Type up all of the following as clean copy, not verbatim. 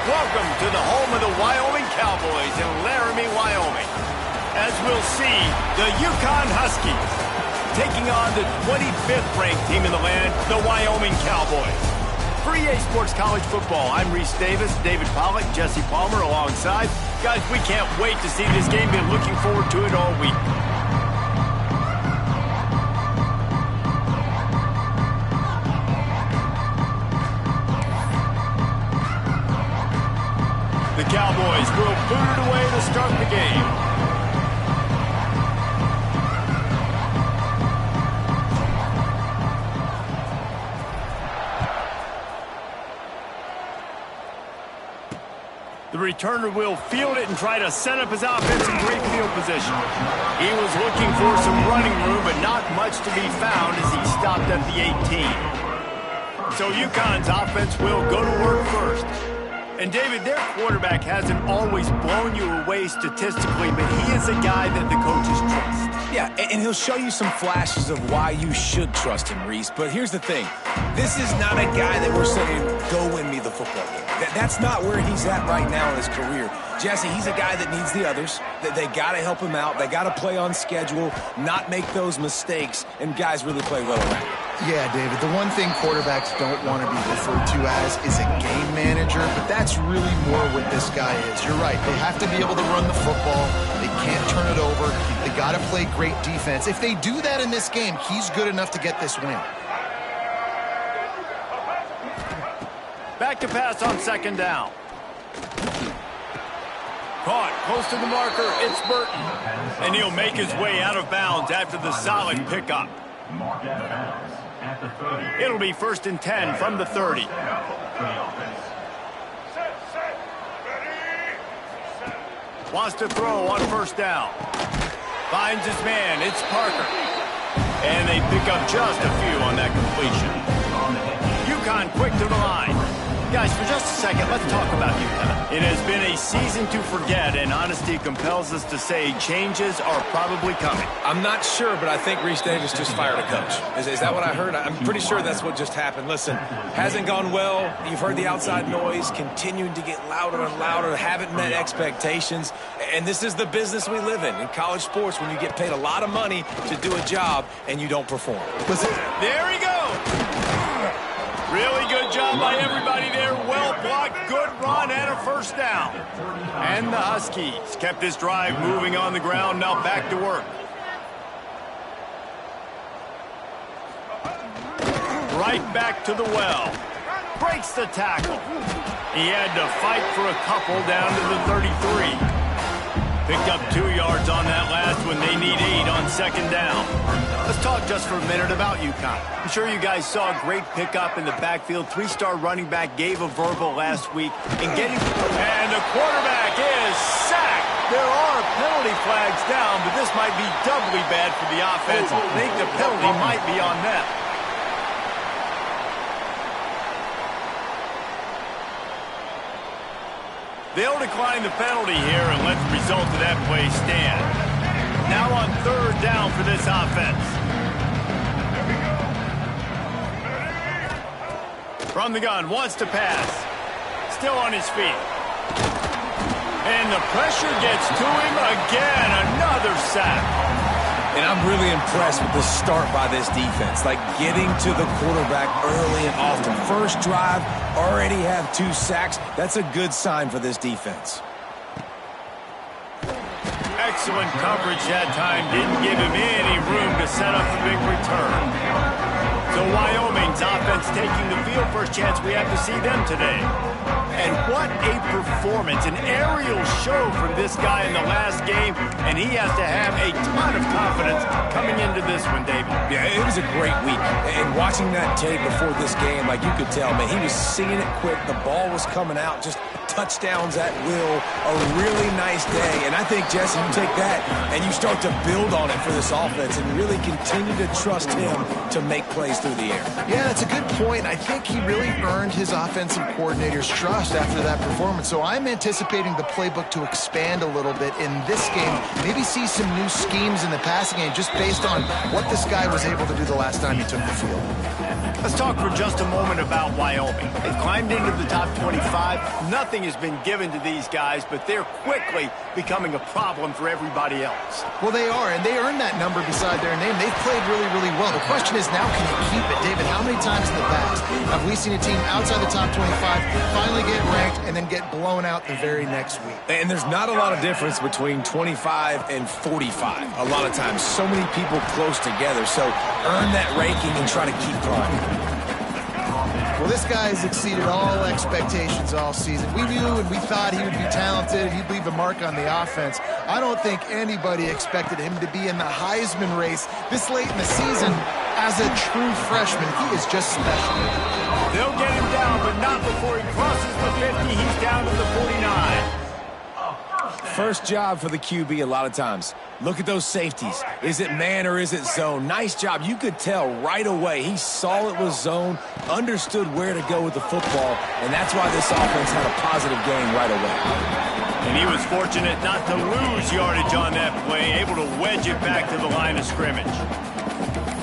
Welcome to the home of the Wyoming Cowboys in Laramie, Wyoming. As we'll see, the UCONN Huskies taking on the 25th ranked team in the land, the Wyoming Cowboys. For EA Sports College Football, I'm Reese Davis, David Pollack, Jesse Palmer alongside. Guys, we can't wait to see this game. Been looking forward to it all week. The Cowboys will boot it away to start the game. The returner will field it and try to set up his offense in great field position. He was looking for some running room, but not much to be found as he stopped at the 18. So UConn's offense will go to work first. And, David, their quarterback hasn't always blown you away statistically, but he is a guy that the coaches trust. Yeah, and he'll show you some flashes of why you should trust him, Reese. But here's the thing. This is not a guy that we're saying, go win me the football game. That's not where he's at right now in his career. Jesse, he's a guy that needs the others. They got to help him out. They got to play on schedule, not make those mistakes, and guys really play well around him. Yeah, David, the one thing quarterbacks don't want to be referred to as is a game manager, but that's really more what this guy is. You're right. They have to be able to run the football. They can't turn it over. They got to play great defense. If they do that in this game, he's good enough to get this win. Back to pass on second down. Caught close to the marker. It's Burton. And he'll make his way out of bounds after the solid pickup. It'll be 1st and 10 from the 30. Wants to throw on first down. Finds his man. It's Parker. And they pick up just a few on that completion. UConn quick to the line. Guys, for just a second, let's talk about UConn. It has been a season to forget, and honesty compels us to say changes are probably coming. I'm not sure, but I think Reese Davis just fired a coach. Is that what I heard? I'm pretty sure that's what just happened. Listen, hasn't gone well. You've heard the outside noise, continuing to get louder and louder, haven't met expectations. And this is the business we live in college sports, when you get paid a lot of money to do a job and you don't perform. Listen. There he goes. Really good job by everybody there. Well blocked, good run, and a first down. And the Huskies kept this drive moving on the ground. Now back to work. Right back to the well. Breaks the tackle. He had to fight for a couple down to the 33. Picked up 2 yards on that last one. They need 8 on second down. Let's talk just for a minute about UConn. I'm sure you guys saw a great pickup in the backfield. 3-star running back gave a verbal last week. And the quarterback is sacked. There are penalty flags down, but this might be doubly bad for the offense. I think the penalty might be on them. They'll decline the penalty here and let the result of that play stand. Now on third down for this offense. From the gun, wants to pass. Still on his feet. And the pressure gets to him again. Another sack. And I'm really impressed with the start by this defense. Like getting to the quarterback early and often. First drive, already have 2 sacks. That's a good sign for this defense. Excellent coverage that time. Didn't give him any room to set up the big return. So Wyoming's offense taking the field. First chance we have to see them today. And what a performance. An aerial show from this guy in the last game. And he has to have a ton of confidence coming into this one, David. Yeah, it was a great week. And watching that tape before this game, like you could tell, man, he was seeing it quick. The ball was coming out. Just touchdowns at will. A really nice day. And I think, Jesse, you take that and you start to build on it for this offense and really continue to trust him to make plays through the air. Yeah, that's a good point. I think he really earned his offensive coordinator's trust after that performance. So I'm anticipating the playbook to expand a little bit in this game. Maybe see some new schemes in the passing game just based on what this guy was able to do the last time he took the field. Let's talk for just a moment about Wyoming. They've climbed into the top 25. Nothing has been given to these guys, but they're quickly becoming a problem for everybody else. Well, they are, and they earned that number beside their name. They've played really, really well. The question is now, can you keep it? David, how many times in the past have we seen a team outside the top 25 finally get ranked and then get blown out the very next week? And there's not a lot of difference between 25 and 45 a lot of times. So many people close together. So earn that ranking and try to keep climbing. Well, this guy has exceeded all expectations all season. We knew and we thought he would be talented. He'd leave a mark on the offense. I don't think anybody expected him to be in the Heisman race this late in the season as a true freshman. He is just special. They'll get him down, but not before he crosses the 50. He's down to the 49. First job for the QB a lot of times. Look at those safeties. Is it man or is it zone? Nice job. You could tell right away. He saw it was zone, understood where to go with the football, and that's why this offense had a positive game right away. And he was fortunate not to lose yardage on that play, able to wedge it back to the line of scrimmage.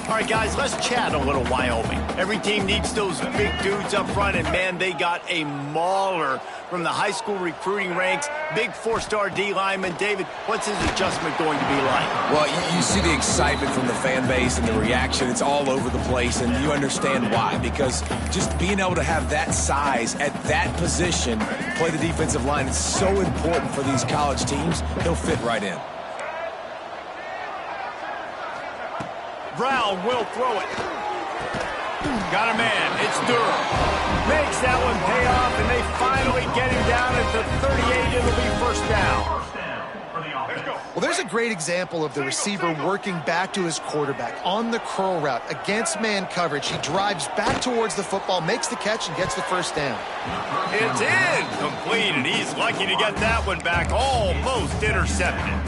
All right, guys, let's chat a little Wyoming. Every team needs those big dudes up front, and, man, they got a mauler from the high school recruiting ranks. Big 4-star D lineman. David, what's his adjustment going to be like? Well, you see the excitement from the fan base and the reaction. It's all over the place, and you understand why. Because just being able to have that size at that position, play the defensive line, is so important for these college teams. He'll fit right in. Brown will throw it. Got a man. It's Durham. Makes that one pay off, and they finally get him down at the 38. It'll be first down. Well, there's a great example of the receiver working back to his quarterback on the curl route against man coverage. He drives back towards the football, makes the catch, and gets the first down. It's incomplete, and he's lucky to get that one back. Almost intercepted.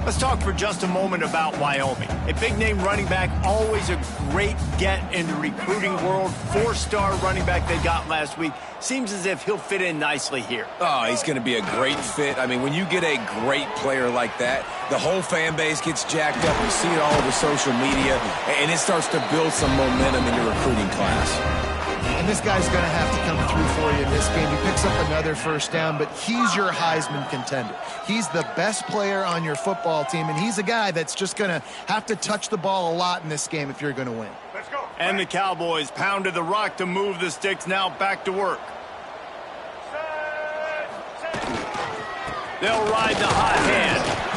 Let's talk for just a moment about Wyoming. A big-name running back, always a great get in the recruiting world. 4-star running back they got last week. Seems as if he'll fit in nicely here. Oh, he's going to be a great fit. I mean, when you get a great player like that, the whole fan base gets jacked up. You see it all over social media, and it starts to build some momentum in your recruiting class. And this guy's going to have to come through for you in this game. He picks up another first down, but he's your Heisman contender. He's the best player on your football team, and he's a guy that's just going to have to touch the ball a lot in this game if you're going to win. Let's go. And the Cowboys pounded the rock to move the sticks. Now back to work. They'll ride the hot hand.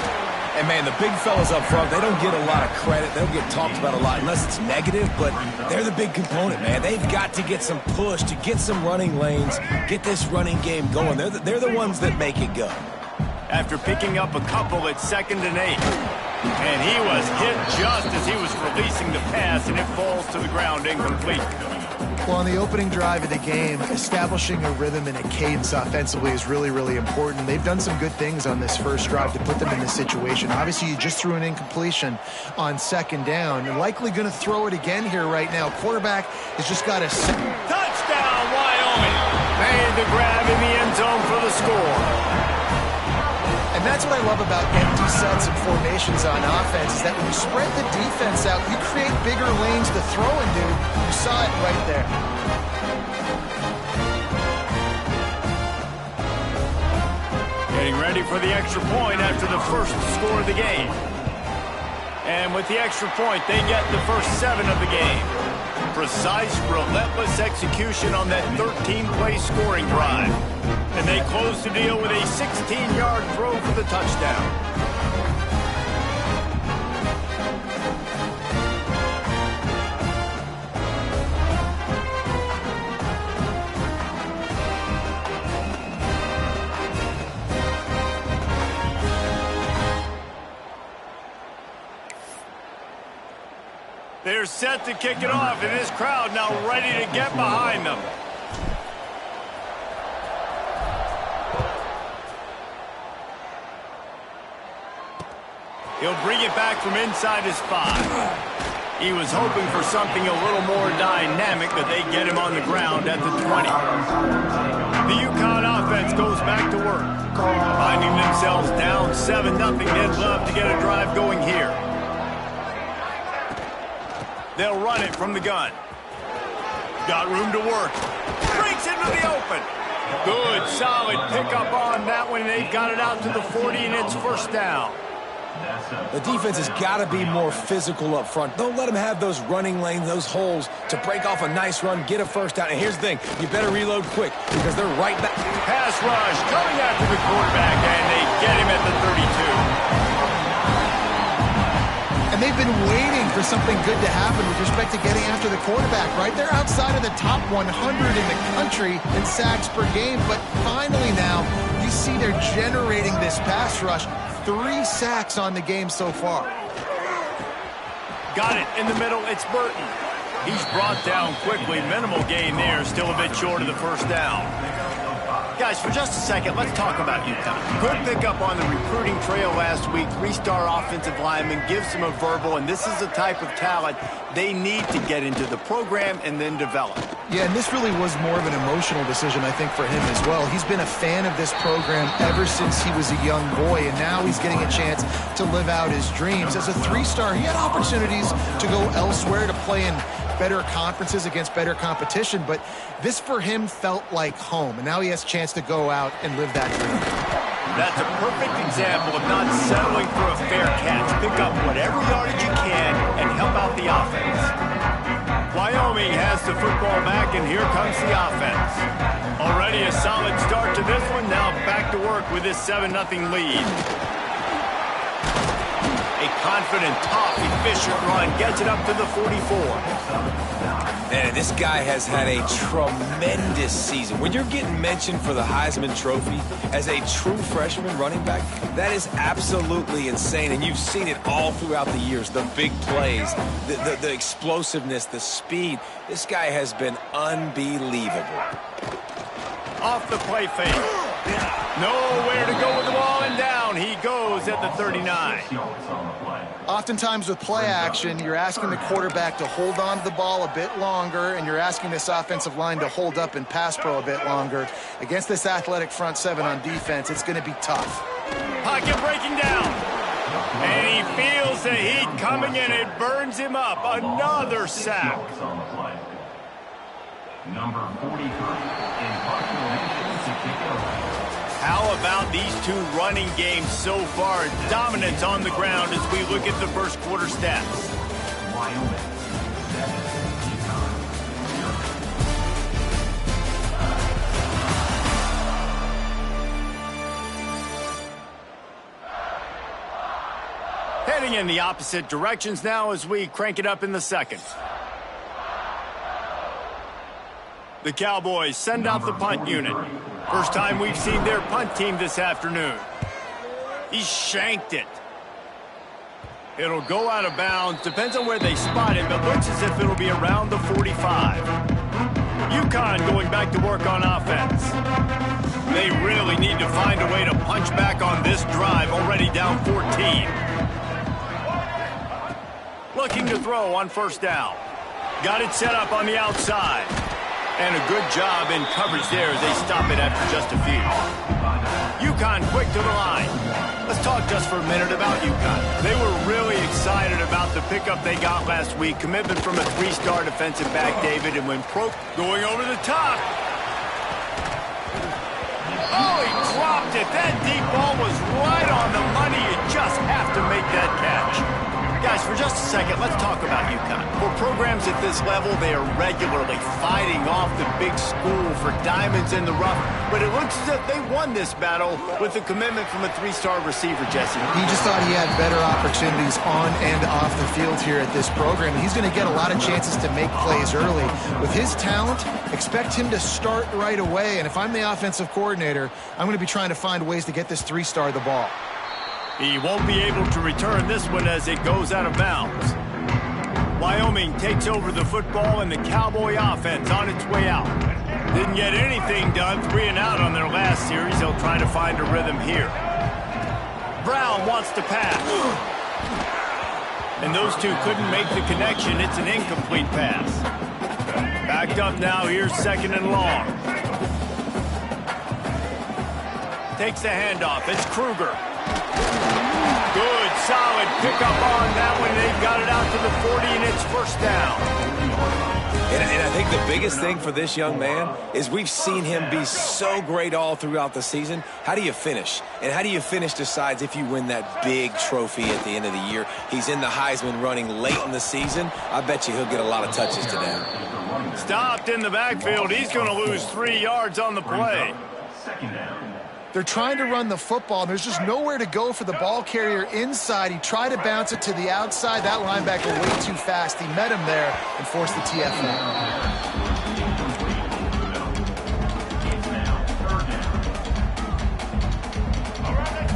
And, man, the big fellas up front, they don't get a lot of credit. They don't get talked about a lot unless it's negative, but they're the big component, man. They've got to get some push, to get some running lanes, get this running game going. They're the ones that make it go. After picking up a couple at 2nd and 8. And he was hit just as he was releasing the pass, and it falls to the ground incomplete. Well, on the opening drive of the game, establishing a rhythm and a cadence offensively is really, really important. They've done some good things on this first drive to put them in this situation. Obviously, you just threw an incompletion on 2nd down. You're likely going to throw it again here right now. Quarterback has just got a... Touchdown, Wyoming! Made the grab in the end zone for the score. And that's what I love about empty sets and formations on offense, is that when you spread the defense out, you create bigger lanes to throw into. You saw it right there. Getting ready for the extra point after the first score of the game. And with the extra point, they get the first 7 of the game. Precise, relentless execution on that 13-play scoring drive. And they close the deal with a 16-yard throw for the touchdown. They're set to kick it off, and this crowd now ready to get behind them. He'll bring it back from inside his 5. He was hoping for something a little more dynamic, but they get him on the ground at the 20. The UConn offense goes back to work. Finding themselves down 7-0, they'd love to get a drive going here. They'll run it from the gun. Got room to work. Breaks into the open. Good, solid pickup on that one. They've got it out to the 40, and it's first down. The defense has got to be more physical up front. Don't let them have those running lanes, those holes to break off a nice run, get a first down. And here's the thing, you better reload quick because they're right back. Pass rush coming after the quarterback, and they get him at the 32. And they've been waiting for something good to happen with respect to getting after the quarterback, right? They're outside of the top 100 in the country in sacks per game, but finally now you see they're generating this pass rush. 3 sacks on the game so far. Got it in the middle. It's Burton. He's brought down quickly. Minimal gain there. Still a bit short of the first down. Guys, for just a second, let's talk about UConn. Good pickup on the recruiting trail last week. 3-star offensive lineman gives him a verbal, and this is the type of talent they need to get into the program and then develop. Yeah, and this really was more of an emotional decision, I think, for him as well. He's been a fan of this program ever since he was a young boy, and now he's getting a chance to live out his dreams. As a 3-star, he had opportunities to go elsewhere, to play in better conferences against better competition, but this for him felt like home, and now he has a chance to go out and live that dream. That's a perfect example of not settling for a fair catch. Pick up whatever yardage you can and help out the offense. Wyoming has the football back, and here comes the offense. Already a solid start to this one. Now back to work with this 7-0 lead. A confident, tough, efficient run gets it up to the 44. And this guy has had a tremendous season. When you're getting mentioned for the Heisman Trophy as a true freshman running back, that is absolutely insane. And you've seen it all throughout the years. The big plays, the explosiveness, the speed. This guy has been unbelievable. Off the play fake. Nowhere to go with the ball, and down he goes at the 39. Oftentimes with play action, you're asking the quarterback to hold on to the ball a bit longer, and you're asking this offensive line to hold up in pass pro a bit longer. Against this athletic front 7 on defense, it's going to be tough. Pocket breaking down. And he feels the heat coming in. It burns him up. Another sack. Number 43 in population to kick it off. How about these two running games so far? Dominance on the ground as we look at the first quarter stats. Wyoming, 7, UConn, 0. Heading in the opposite directions now as we crank it up in the second. The Cowboys send out the punt unit. First time we've seen their punt team this afternoon. He shanked it. It'll go out of bounds. Depends on where they spot him, but looks as if it'll be around the 45. UConn going back to work on offense. They really need to find a way to punch back on this drive, already down 14. Looking to throw on first down. Got it set up on the outside. And a good job in coverage there as they stop it after just a few. UConn quick to the line. Let's talk just for a minute about UConn. They were really excited about the pickup they got last week. Commitment from a 3-star defensive back, David, and when going over the top. Oh, he dropped it. That deep ball was right on the money. You just have to make that catch. Guys, for just a second, let's talk about UCONN. For programs at this level, they are regularly fighting off the big school for diamonds in the rough. But it looks as if they won this battle with the commitment from a three-star receiver, Jesse. He just thought he had better opportunities on and off the field here at this program. He's going to get a lot of chances to make plays early. With his talent, expect him to start right away. And if I'm the offensive coordinator, I'm going to be trying to find ways to get this three-star the ball. He won't be able to return this one as it goes out of bounds. Wyoming takes over the football and the Cowboy offense on its way out. Didn't get anything done, 3 and out on their last series. They'll try to find a rhythm here. Brown wants to pass. And those two couldn't make the connection. It's an incomplete pass. Backed up now, here's 2nd and long. Takes the handoff, it's Kruger. Good, solid pickup on that one. They've got it out to the 40, and it's first down. And I think the biggest thing for this young man is we've seen him be so great all throughout the season. How do you finish? And how do you finish decides if you win that big trophy at the end of the year. He's in the Heisman running late in the season. I bet you he'll get a lot of touches today. Stopped in the backfield. He's going to lose 3 yards on the play. They're trying to run the football, and there's just nowhere to go for the ball carrier inside. He tried to bounce it to the outside. That linebacker way too fast. He met him there and forced the TFL.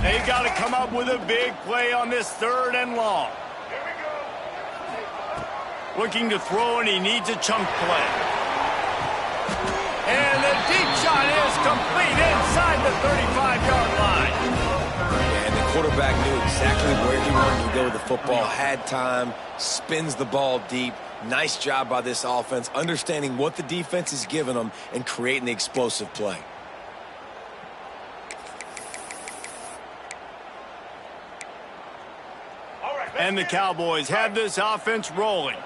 They got to come up with a big play on this 3rd and long. Looking to throw, and he needs a chunk play. And the deep shot is complete inside the 35-yard line. And the quarterback knew exactly where he wanted to go with the football, had time, spins the ball deep. Nice job by this offense, understanding what the defense is giving them and creating the explosive play. And the Cowboys have this offense rolling.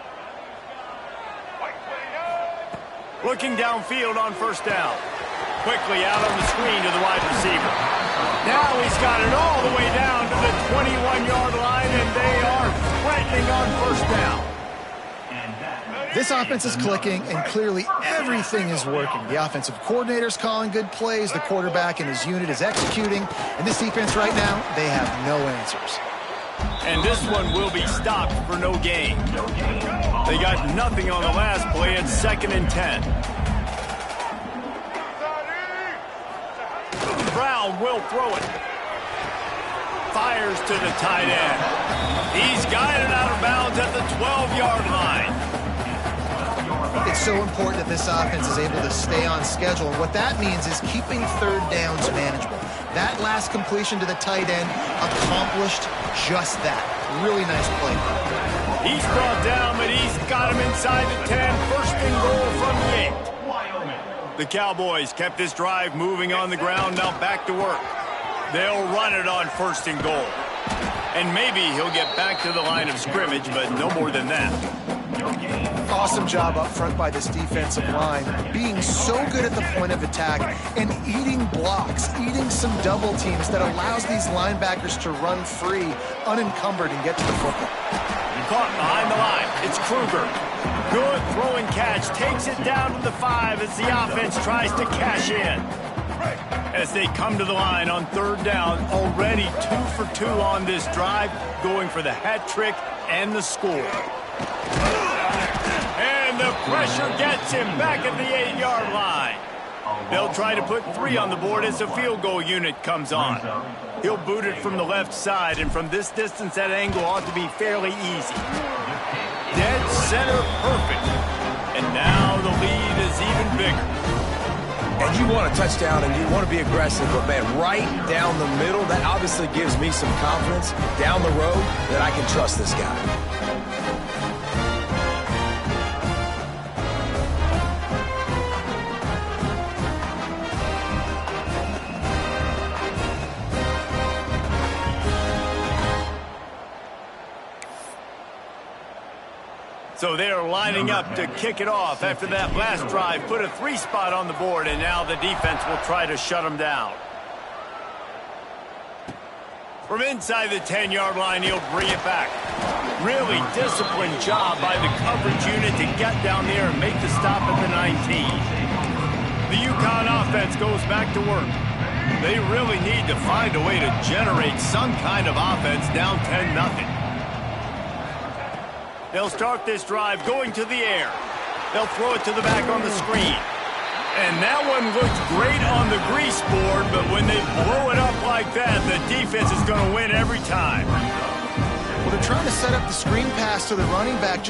Looking downfield on first down. Quickly out on the screen to the wide receiver. Now he's got it all the way down to the 21-yard line, and they are threatening on first down. This offense is clicking, and clearly everything is working. The offensive coordinator's calling good plays. The quarterback and his unit is executing. And this defense right now, they have no answers. And this one will be stopped for no gain. They got nothing on the last play. It's 2nd and 10. Brown will throw it. Fires to the tight end. He's guided out of bounds at the 12-yard line. It's so important that this offense is able to stay on schedule. And what that means is keeping 3rd downs manageable. That last completion to the tight end accomplished just that. Really nice play. He's brought down, but he's got him inside the 10. 1st and goal from the 8. The Cowboys kept this drive moving on the ground. Now back to work. They'll run it on 1st and goal. And maybe he'll get back to the line of scrimmage, but no more than that. Awesome job up front by this defensive line, being so good at the point of attack and eating blocks, eating some double teams that allows these linebackers to run free, unencumbered, and get to the football. Caught behind the line. It's Kruger. Good throwing catch. Takes it down to the 5 as the offense tries to cash in. As they come to the line on 3rd down, already 2 for 2 on this drive, going for the hat trick and the score. And the pressure gets him back at the 8-yard line. They'll try to put 3 on the board as the field goal unit comes on. He'll boot it from the left side, and from this distance, that angle ought to be fairly easy. Dead center perfect. And now the lead is even bigger. And you want a touchdown and you want to be aggressive, but man, right down the middle, that obviously gives me some confidence down the road that I can trust this guy. So they are lining up to kick it off after that last drive. Put a 3 spot on the board, and now the defense will try to shut them down. From inside the 10-yard line, he'll bring it back. Really disciplined job by the coverage unit to get down there and make the stop at the 19. The UConn offense goes back to work. They really need to find a way to generate some kind of offense down 10-0. They'll start this drive going to the air. They'll throw it to the back on the screen. And that one looks great on the grease board, but when they blow it up like that, the defense is going to win every time. Well, they're trying to set up the screen pass to the running back.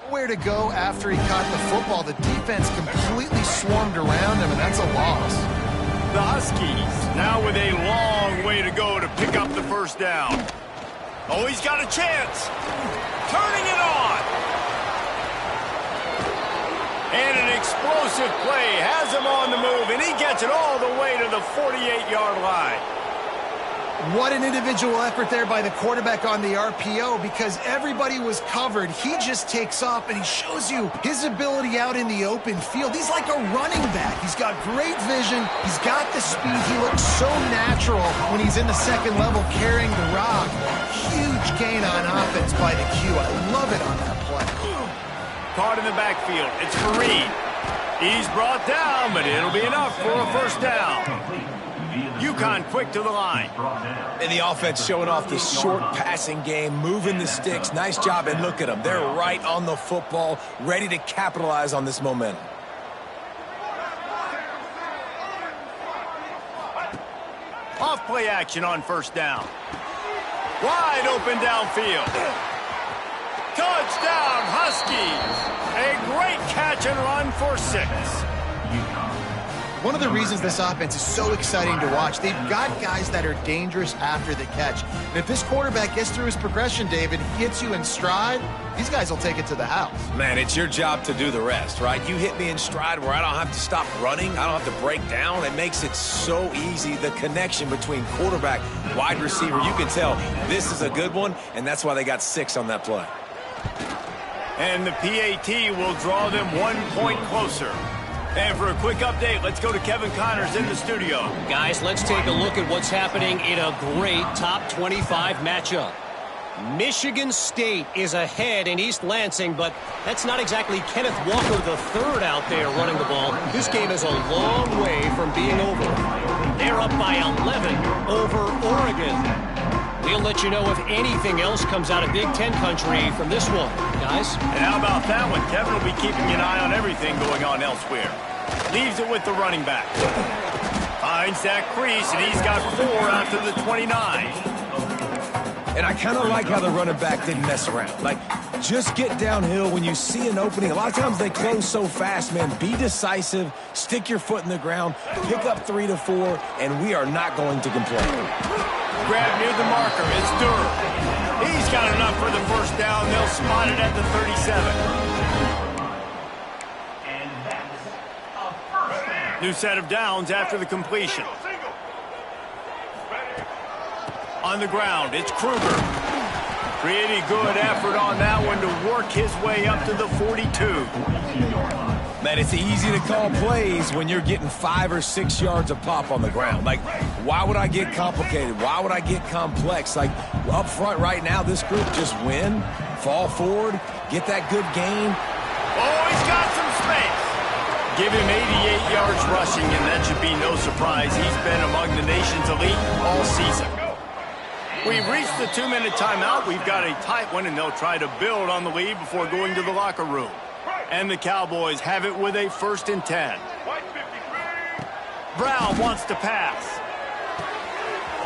Where to go after he caught the football. The defense completely swarmed around him, and that's a loss. The Huskies now with a long way to go to pick up the first down. Oh, he's got a chance. Turning it on. And an explosive play has him on the move, and he gets it all the way to the 48-yard line. What an individual effort there by the quarterback on the RPO, because everybody was covered. He just takes off, and he shows you his ability out in the open field. He's like a running back. He's got great vision. He's got the speed. He looks so natural when he's in the second level carrying the rock. Huge gain on offense by the Q. I love it on that play. Caught in the backfield. It's Fareed. He's brought down, but it'll be enough for a first down. UConn quick to the line. And the offense showing off the short passing game, moving the sticks. Nice job, and look at them. They're right on the football, ready to capitalize on this momentum. Off play action on first down. Wide open downfield. Touchdown, Huskies. A great catch and run for 6. One of the reasons this offense is so exciting to watch, they've got guys that are dangerous after the catch. And if this quarterback gets through his progression, David, gets you in stride, these guys will take it to the house. Man, it's your job to do the rest, right? You hit me in stride where I don't have to stop running. I don't have to break down. It makes it so easy. The connection between quarterback, wide receiver, you can tell this is a good one, and that's why they got 6 on that play. And the PAT will draw them 1 point closer. And for a quick update, let's go to Kevin Connors in the studio. Guys, let's take a look at what's happening in a great top 25 matchup. Michigan State is ahead in East Lansing, but that's not exactly Kenneth Walker III out there running the ball. This game is a long way from being over. They're up by 11 over Oregon. We'll let you know if anything else comes out of Big Ten country from this one, guys. And how about that one? Kevin will be keeping an eye on everything going on elsewhere. Leaves it with the running back. Finds that crease, and he's got 4 out to the 29. And I kind of like how the running back didn't mess around. Like, just get downhill when you see an opening. A lot of times they close so fast, man. Be decisive, stick your foot in the ground, pick up 3 to 4, and we are not going to complain. Grab near the marker. It's Durr. He's got enough for the first down. They'll spot it at the 37. New set of downs after the completion. On the ground, it's Kruger. Pretty good effort on that one to work his way up to the 42. Man, it's easy to call plays when you're getting 5 or 6 yards of pop on the ground. Like, why would I get complicated? Why would I get complex? Like, up front right now, this group just win, fall forward, get that good gain. Oh, he's got some space. Give him 88 yards rushing, and that should be no surprise. He's been among the nation's elite all season. We've reached the 2-minute timeout. We've got a tight one, and they'll try to build on the lead before going to the locker room. And the Cowboys have it with a 1st and 10. Brown wants to pass.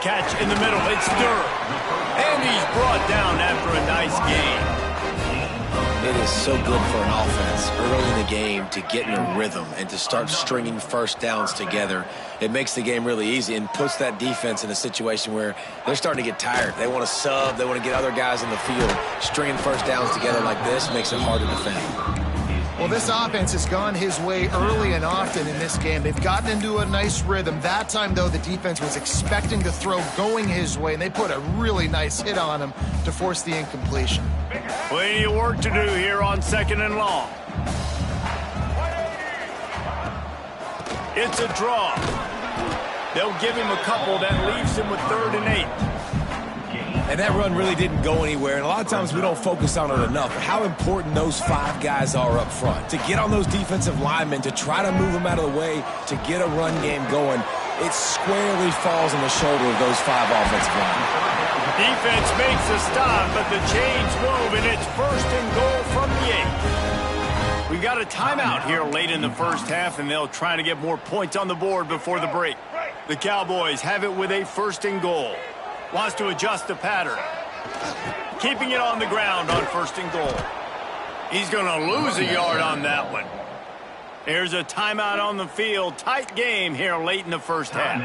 Catch in the middle. It's Durr. And he's brought down after a nice gain. It is so good for an offense early in the game to get in a rhythm and to start stringing first downs together. It makes the game really easy and puts that defense in a situation where they're starting to get tired. They want to sub. They want to get other guys in the field. Stringing first downs together like this makes it hard to defend. Well, this offense has gone his way early and often in this game. They've gotten into a nice rhythm. That time, though, the defense was expecting the throw going his way, and they put a really nice hit on him to force the incompletion. Plenty of work to do here on 2nd and long. It's a draw. They'll give him a couple. That leaves him with 3rd and 8. And that run really didn't go anywhere. And a lot of times we don't focus on it enough. How important those 5 guys are up front. To get on those defensive linemen, to try to move them out of the way, to get a run game going, it squarely falls on the shoulder of those 5 offensive linemen. Defense makes a stop, but the chains move, and it's 1st and goal from the 8. We've got a timeout here late in the first half, and they'll try to get more points on the board before the break. The Cowboys have it with a 1st and goal. Wants to adjust the pattern. Keeping it on the ground on 1st and goal. He's going to lose a yard on that one. There's a timeout on the field. Tight game here late in the first half.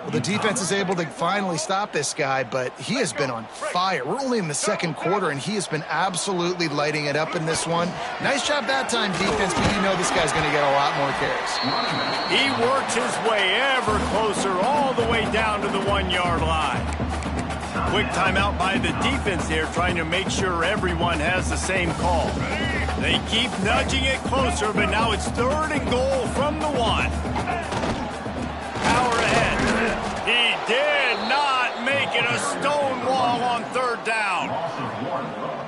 Well, the defense is able to finally stop this guy, but he has been on fire. We're only in the 2nd quarter, and he has been absolutely lighting it up in this one. Nice job that time, defense, but you know this guy's going to get a lot more carries. He works his way ever closer all the way down to the 1-yard line. Quick timeout by the defense here, trying to make sure everyone has the same call. They keep nudging it closer, but now it's 3rd and goal from the 1. Power ahead. He did not make it a stone wall on 3rd down.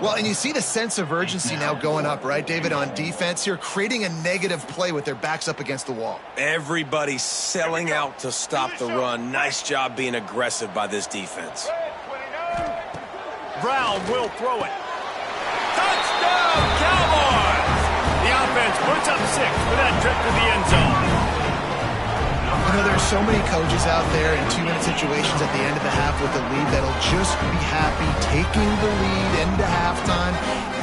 Well, and you see the sense of urgency now going up, right, David, on defense here, creating a negative play with their backs up against the wall. Everybody's selling out to stop the run. Nice job being aggressive by this defense. Brown will throw it. Touchdown, Cowboys! The offense puts up 6 for that trip to the end zone. You know, there's so many coaches out there in 2-minute situations at the end of the half with the lead that'll just be happy taking the lead into halftime.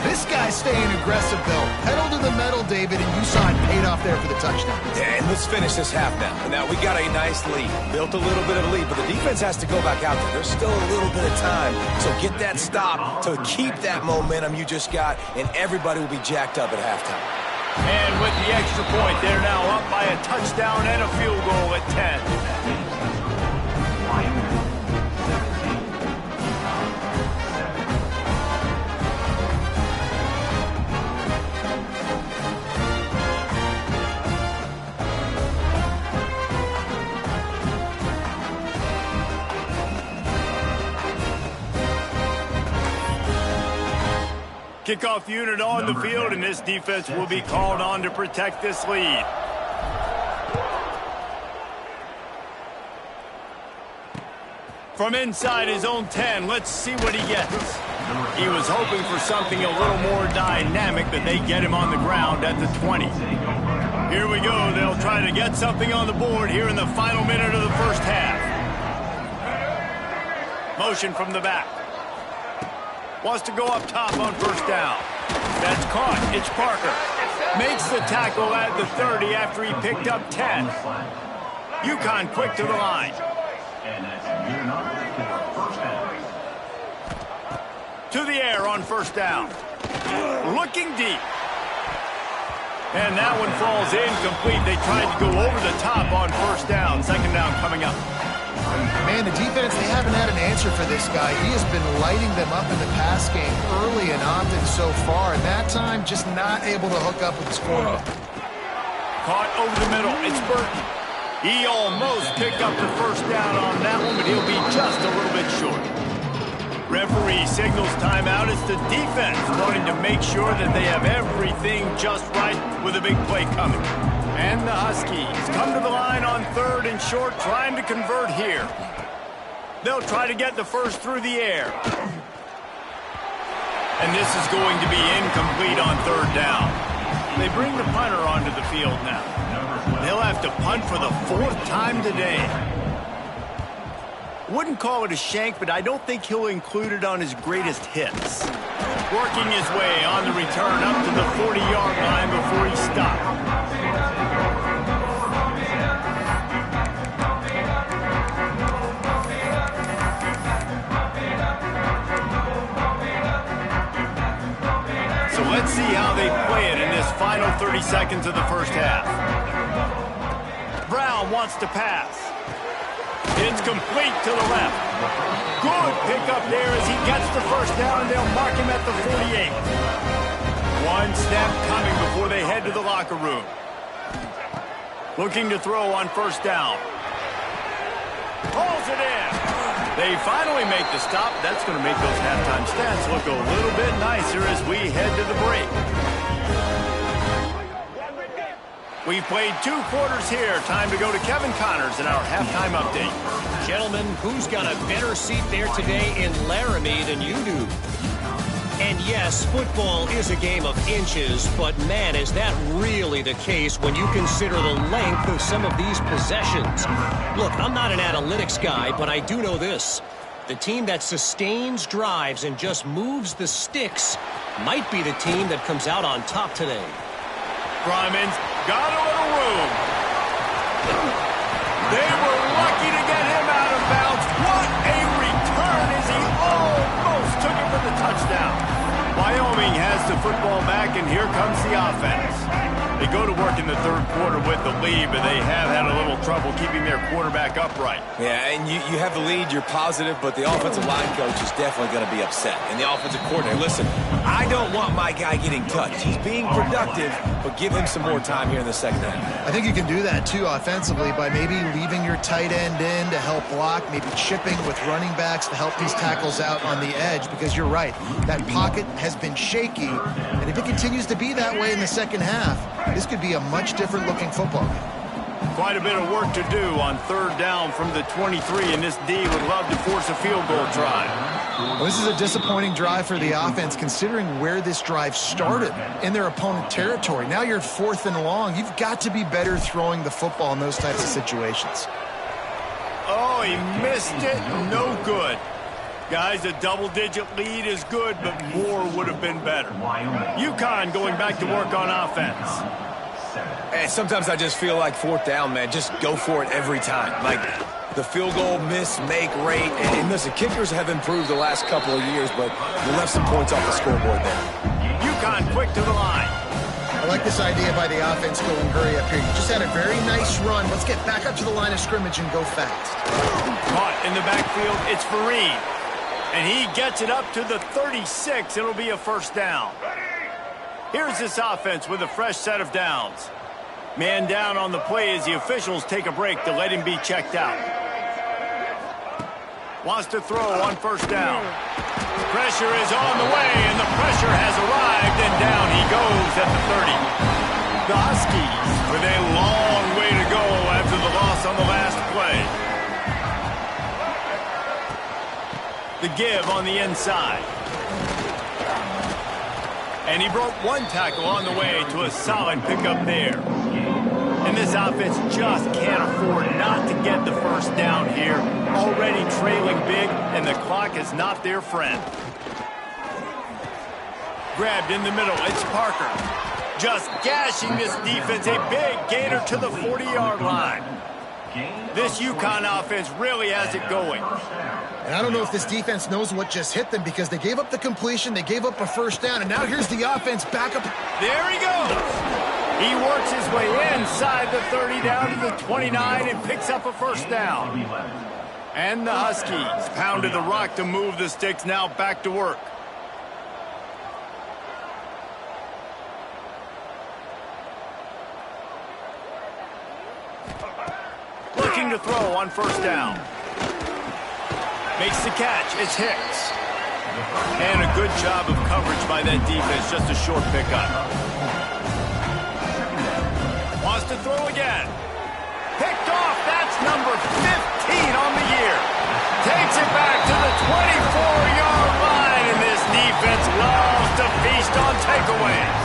This guy's staying aggressive, though. Pedal to the metal, David, and UCONN paid off there for the touchdown. Yeah, and let's finish this half now. Now, we got a nice lead. Built a little bit of a lead, but the defense has to go back out there. There's still a little bit of time. So get that stop to keep that momentum you just got, and everybody will be jacked up at halftime. And with the extra point, they're now up by a touchdown and a field goal at 10. Kickoff unit on the field, and this defense will be called on to protect this lead. From inside his own 10, let's see what he gets. He was hoping for something a little more dynamic, but they get him on the ground at the 20. Here we go. They'll try to get something on the board here in the final minute of the first half. Motion from the back. Wants to go up top on 1st down. That's caught. It's Parker. Makes the tackle at the 30 after he picked up 10. UConn quick to the line. To the air on 1st down. Looking deep. And that one falls incomplete. They tried to go over the top on 1st down. 2nd down coming up. Man, the defense, they haven't had an answer for this guy. He has been lighting them up in the pass game early and often so far, and that time just not able to hook up with his quarterback. Caught over the middle. It's Burton. He almost picked up the 1st down on that one, but he'll be just a little bit short. Referee signals timeout. It's the defense wanting to make sure that they have everything just right with a big play coming. And the Huskies come to the line on 3rd and short, trying to convert here. They'll try to get the 1st through the air. And this is going to be incomplete on 3rd down. They bring the punter onto the field now. They'll have to punt for the 4th time today. Wouldn't call it a shank, but I don't think he'll include it on his greatest hits. Working his way on the return up to the 40-yard line before he stopped. Let's see how they play it in this final 30 seconds of the first half. Brown wants to pass. It's complete to the left. Good pickup there as he gets the first down, and they'll mark him at the 48. One snap coming before they head to the locker room. Looking to throw on first down. Pulls it in. They finally make the stop. That's going to make those halftime stats look a little bit nicer as we head to the break. We've played 2 quarters here. Time to go to Kevin Connors in our halftime update. Gentlemen, who's got a better seat there today in Laramie than you do? And yes, football is a game of inches, but man, is that really the case when you consider the length of some of these possessions. Look, I'm not an analytics guy, but I do know this. The team that sustains drives and just moves the sticks might be the team that comes out on top today. Ryman's got a little room. They were lucky to get him out of bounds. What a return as he almost took it for the touchdown. Wyoming has the football back, and here comes the offense. They go to work in the third quarter with the lead, but they have had a little trouble keeping their quarterback upright. Yeah, and you have the lead, you're positive, but the offensive line coach is definitely going to be upset. And the offensive coordinator, listen, I don't want my guy getting touched. He's being productive, but give him some more time here in the second half. I think you can do that, too, offensively, by maybe leaving your tight end in to help block, maybe chipping with running backs to help these tackles out on the edge, because you're right, that pocket has been shaky, and if it continues to be that way in the second half, this could be a much different looking football game. Quite a bit of work to do on third down from the 23, and this D would love to force a field goal try. Well, this is a disappointing drive for the offense, considering where this drive started in their opponent territory. Now you're 4th and long. You've got to be better throwing the football in those types of situations. Oh, he missed it. No good. Guys, a double-digit lead is good, but more would have been better. UConn going back to work on offense. And sometimes I just feel like 4th down, man. Just go for it every time. Like the field goal miss-make rate. And listen, kickers have improved the last couple of years, but you left some points off the scoreboard there. UConn quick to the line. I like this idea by the offense going hurry up here. You just had a very nice run. Let's get back up to the line of scrimmage and go fast. Caught in the backfield, it's Fareed. And he gets it up to the 36. It'll be a first down. Here's this offense with a fresh set of downs. Man down on the play as the officials take a break to let him be checked out. Wants to throw on first down. Pressure is on the way, and the pressure has arrived, and down he goes at the 30. The Huskies with a long way to go after the loss on the last play. The give on the inside. And he broke one tackle on the way to a solid pickup there. And this offense just can't afford not to get the first down here. Already trailing big, and the clock is not their friend. Grabbed in the middle, it's Parker. Just gashing this defense, a big gainer to the 40-yard line. This UConn offense really has it going. And I don't know if this defense knows what just hit them, because they gave up the completion, they gave up a first down, and now here's the offense back up. There he goes. He works his way inside the 30 down to the 29 and picks up a first down. And the Huskies pounded the rock to move the sticks, now back to work. Looking to throw on first down. Makes the catch. It's Hicks. And a good job of coverage by that defense. Just a short pickup. Wants to throw again. Picked off. That's number 15 on the year. Takes it back to the 24-yard line. And this defense loves to feast on takeaways.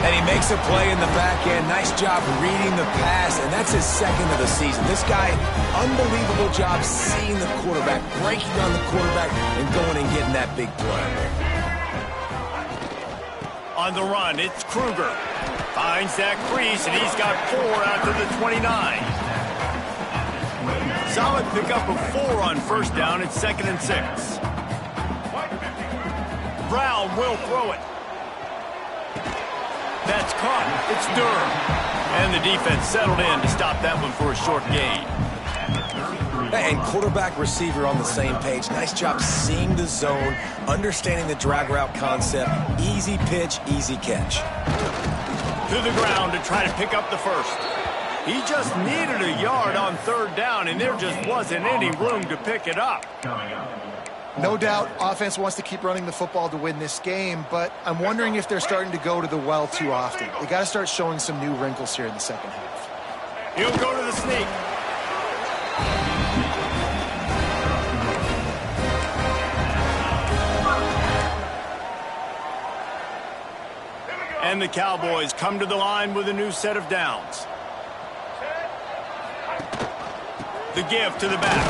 And he makes a play in the back end. Nice job reading the pass, and that's his second of the season. This guy, unbelievable job seeing the quarterback, breaking on the quarterback, and going and getting that big play. On the run, it's Kruger. Finds that crease, and he's got 4 out to the 29. Solid pickup of 4 on first down. It's 2nd and 6. Brown will throw it. It's caught. It's Durham. And the defense settled in to stop that one for a short gain. And quarterback receiver on the same page. Nice job seeing the zone, understanding the drag route concept. Easy pitch, easy catch. To the ground to try to pick up the first. He just needed a yard on third down, and there just wasn't any room to pick it up. No doubt, offense wants to keep running the football to win this game, but I'm wondering if they're starting to go to the well too often. They got to start showing some new wrinkles here in the second half. He'll go to the sneak. And the Cowboys come to the line with a new set of downs. The give to the back.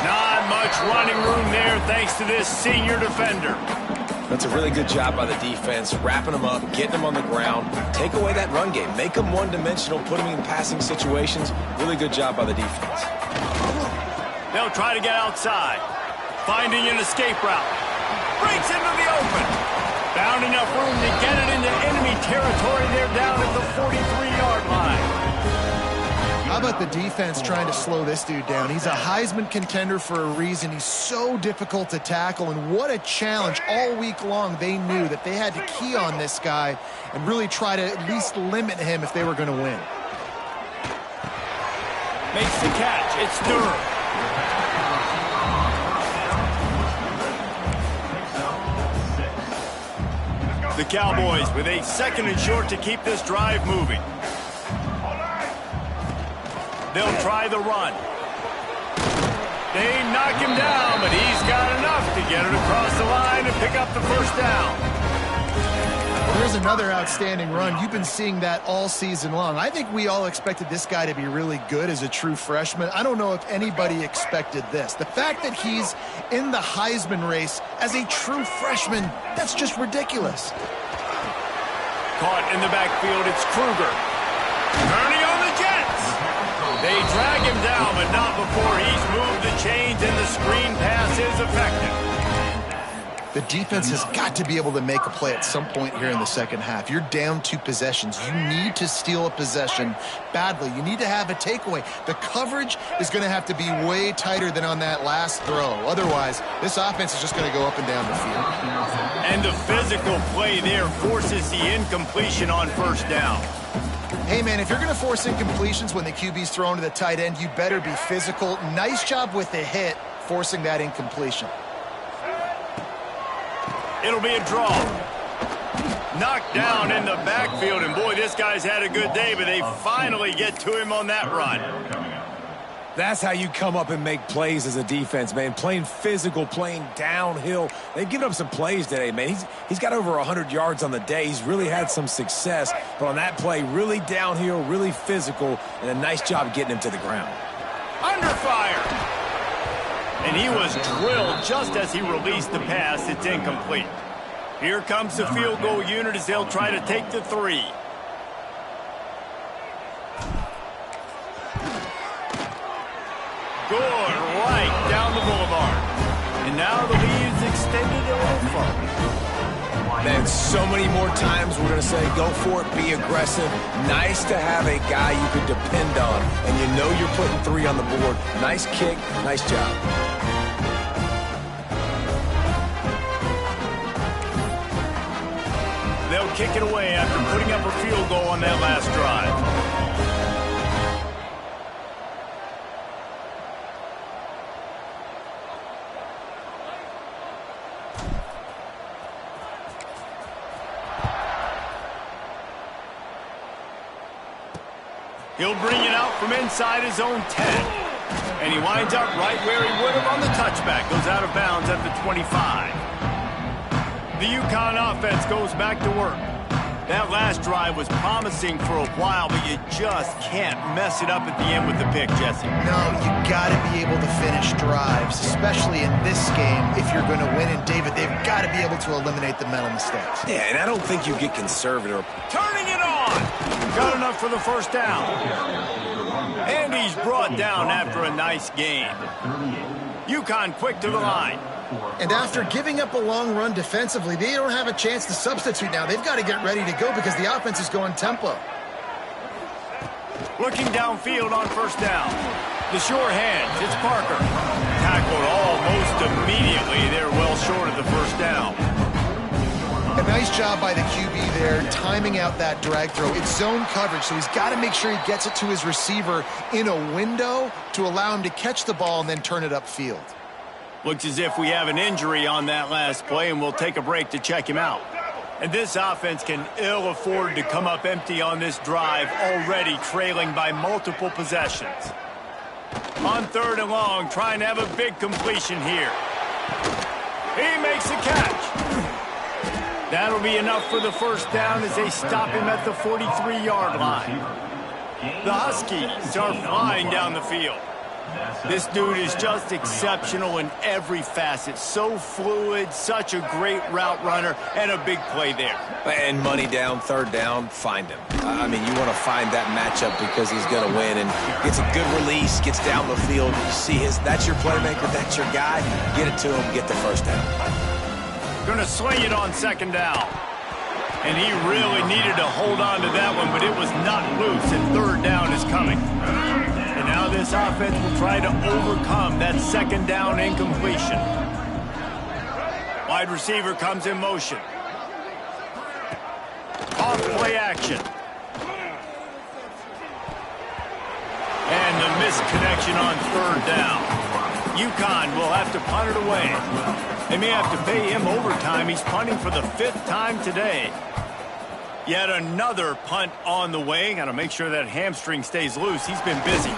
Not much running room there thanks to this senior defender. That's a really good job by the defense, wrapping them up, getting them on the ground. Take away that run game. Make them one-dimensional, put them in passing situations. Really good job by the defense. They'll try to get outside. Finding an escape route. Breaks into the open. Found enough room to get it into enemy territory. They're down at the 43-yard line. How about the defense trying to slow this dude down? He's a Heisman contender for a reason. He's so difficult to tackle, and what a challenge. All week long, they knew that they had to key on this guy and really try to at least limit him if they were going to win. Makes the catch. It's Durham. The Cowboys with a 2nd and short to keep this drive moving. They'll try the run. They knock him down, but he's got enough to get it across the line and pick up the first down. Well, there's another outstanding run. You've been seeing that all season long. I think we all expected this guy to be really good as a true freshman. I don't know if anybody expected this. The fact that he's in the Heisman race as a true freshman, that's just ridiculous. Caught in the backfield, it's Kruger. Turning on the Jets. They drag him down, but not before he's moved the chains and the screen pass is effective. The defense has got to be able to make a play at some point here in the second half. You're down 2 possessions. You need to steal a possession badly. You need to have a takeaway. The coverage is going to have to be way tighter than on that last throw. Otherwise, this offense is just going to go up and down the field. And the physical play there forces the incompletion on first down. Hey, man, if you're going to force incompletions when the QB's thrown to the tight end, you better be physical. Nice job with the hit, forcing that incompletion. It'll be a draw. Knocked down in the backfield, and boy, this guy's had a good day, but they finally get to him on that run. That's how you come up and make plays as a defense, man. Playing physical, playing downhill. They've given up some plays today, man. He's got over 100 yards on the day. He's really had some success. But on that play, really downhill, really physical, and a nice job getting him to the ground. Under fire. And he was drilled just as he released the pass. It's incomplete. Here comes the field goal unit as they'll try to take the 3. Good right down the boulevard. And now the lead's extended a little further. Man, so many more times we're going to say, go for it, be aggressive. Nice to have a guy you can depend on, and you know you're putting 3 on the board. Nice kick, nice job. They'll kick it away after putting up a field goal on that last drive. He'll bring it out from inside his own 10. And he winds up right where he would have on the touchback. Goes out of bounds at the 25. The UConn offense goes back to work. That last drive was promising for a while, but you just can't mess it up at the end with the pick, Jesse. No, you got to be able to finish drives, especially in this game. If you're going to win, and David, they've got to be able to eliminate the mental mistakes. Yeah, and I don't think you get conservative. Turning it on. Got enough for the first down. And he's brought down after a nice gain. UConn quick to the line. And after giving up a long run defensively, they don't have a chance to substitute now. They've got to get ready to go because the offense is going tempo. Looking downfield on first down. The sure hands, it's Parker. Tackled almost immediately. They're well short of the first down. A nice job by the QB there, timing out that drag throw. It's zone coverage, so he's got to make sure he gets it to his receiver in a window to allow him to catch the ball and then turn it upfield. Looks as if we have an injury on that last play, and we'll take a break to check him out. And this offense can ill afford to come up empty on this drive, already trailing by multiple possessions. On 3rd and long, trying to have a big completion here. He makes a catch. That'll be enough for the first down as they stop him at the 43-yard line. The Huskies are flying down the field. This dude is just exceptional in every facet. So fluid, such a great route runner, and a big play there. And money down, 3rd down, find him. I mean, you want to find that matchup because he's going to win and gets a good release, gets down the field. You see that's your playmaker, that's your guy. Get it to him, get the first down. Going to sling it on 2nd down. And he really needed to hold on to that one, but it was not loose, and 3rd down is coming. And now this offense will try to overcome that 2nd down incompletion. Wide receiver comes in motion. Off play action. And the misconnection on 3rd down. UConn will have to punt it away. They may have to pay him overtime. He's punting for the 5th time today. Yet another punt on the way. Got to make sure that hamstring stays loose. He's been busy.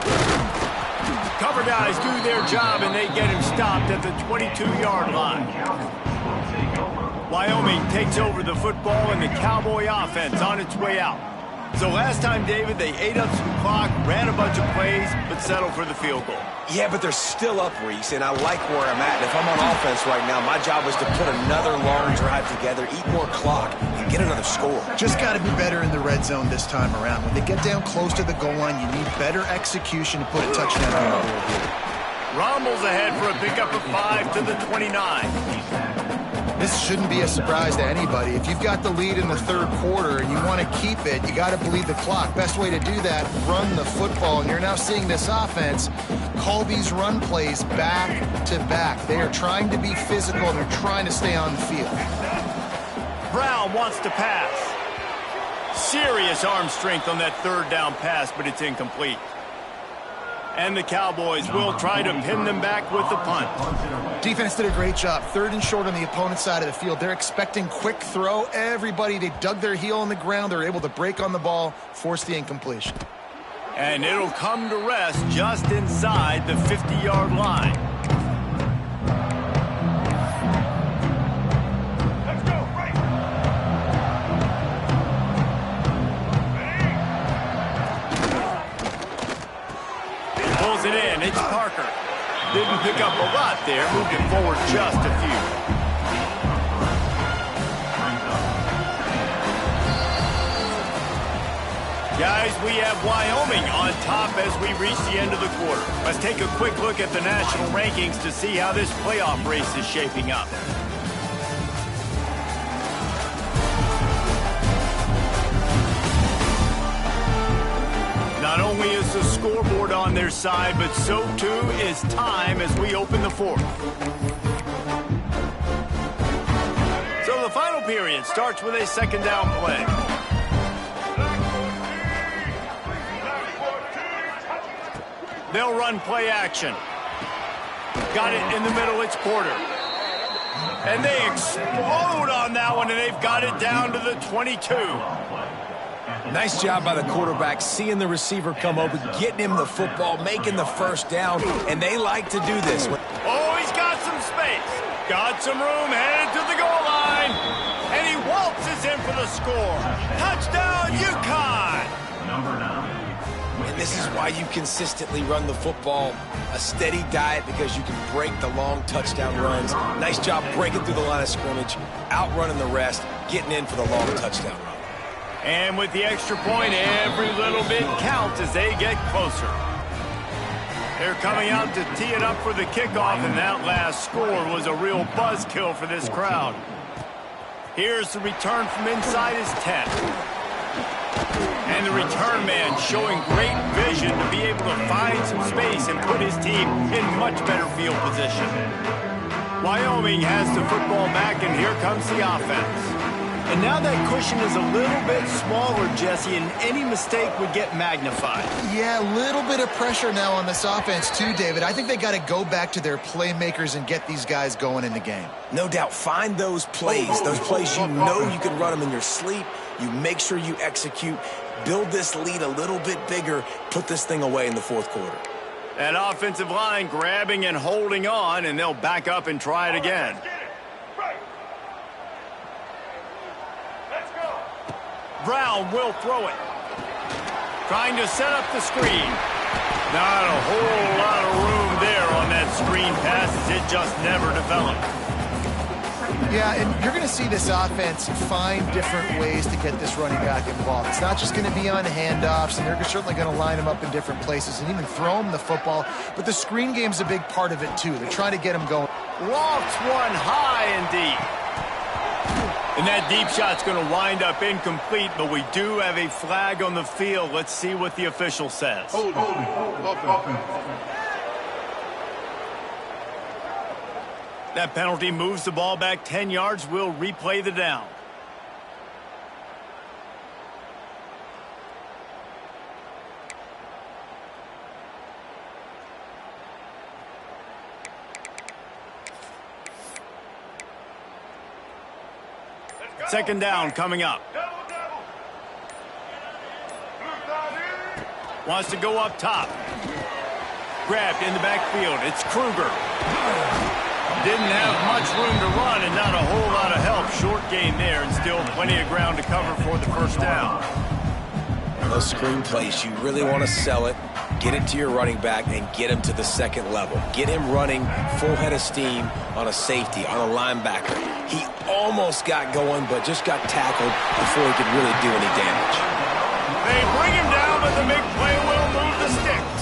Cover guys do their job, and they get him stopped at the 22-yard line. Wyoming takes over the football, and the Cowboy offense on its way out. So last time, David, they ate up some clock, ran a bunch of plays, but settled for the field goal. Yeah, but they're still up, Reese, and I like where I'm at. And if I'm on offense right now, my job is to put another long drive together, eat more clock, and get another score. Just got to be better in the red zone this time around. When they get down close to the goal line, you need better execution to put a touchdown on the board here. Rumbles ahead for a pickup of 5 to the 29. This shouldn't be a surprise to anybody. If you've got the lead in the 3rd quarter and you want to keep it, you got to bleed the clock. Best way to do that, run the football. And you're now seeing this offense call these run plays back to back. They are trying to be physical and they're trying to stay on the field. Brown wants to pass. Serious arm strength on that 3rd down pass, but it's incomplete. And the Cowboys will try to pin them back with the punt. Defense did a great job. 3rd and short on the opponent's side of the field. They're expecting quick throw. Everybody, they dug their heel on the ground. They're able to break on the ball, force the incompletion. And it'll come to rest just inside the 50-yard line. It in. It's Parker. Didn't pick up a lot there. Moved it forward just a few. Guys, we have Wyoming on top as we reach the end of the quarter. Let's take a quick look at the national rankings to see how this playoff race is shaping up. Not only is the scoreboard on their side, but so too is time as we open the 4th. So the final period starts with a 2nd down play. They'll run play action. Got it in the middle, it's Porter. And they explode on that one, and they've got it down to the 22. Nice job by the quarterback, seeing the receiver come open, getting him the football, making the first down, and they like to do this. Oh, he's got some space. Got some room, headed to the goal line. And he waltzes in for the score. Touchdown, UConn! Number 9. And this is why you consistently run the football. A steady diet because you can break the long touchdown runs. Nice job breaking through the line of scrimmage, outrunning the rest, getting in for the long touchdown run. And with the extra point, every little bit counts as they get closer. They're coming out to tee it up for the kickoff, and that last score was a real buzzkill for this crowd. Here's the return from inside his 10. And the return man showing great vision to be able to find some space and put his team in much better field position. Wyoming has the football back, and here comes the offense. And now that cushion is a little bit smaller, Jesse, and any mistake would get magnified. Yeah, a little bit of pressure now on this offense too, David. I think they got to go back to their playmakers and get these guys going in the game. No doubt. Find those plays you know you can run them in your sleep. You make sure you execute. Build this lead a little bit bigger. Put this thing away in the fourth quarter. That offensive line grabbing and holding on, and they'll back up and try it again. Brown will throw it. Trying to set up the screen. Not a whole lot of room there on that screen pass, as it just never developed. Yeah, and you're going to see this offense find different ways to get this running back involved. It's not just going to be on handoffs, and they're certainly going to line him up in different places and even throw him the football. But the screen game's a big part of it, too. They're trying to get him going. Lofts one high and deep. And that deep shot's going to wind up incomplete, but we do have a flag on the field. Let's see what the official says. That penalty moves the ball back 10 yards. We'll replay the down. Second down coming up. Wants to go up top. Grabbed in the backfield. It's Kruger. Didn't have much room to run and not a whole lot of help. Short gain there and still plenty of ground to cover for the first down. Those screen plays, you really want to sell it, get it to your running back, and get him to the second level. Get him running full head of steam on a safety, on a linebacker. He almost got going, but just got tackled before he could really do any damage. They bring him down, but the big play will move the sticks.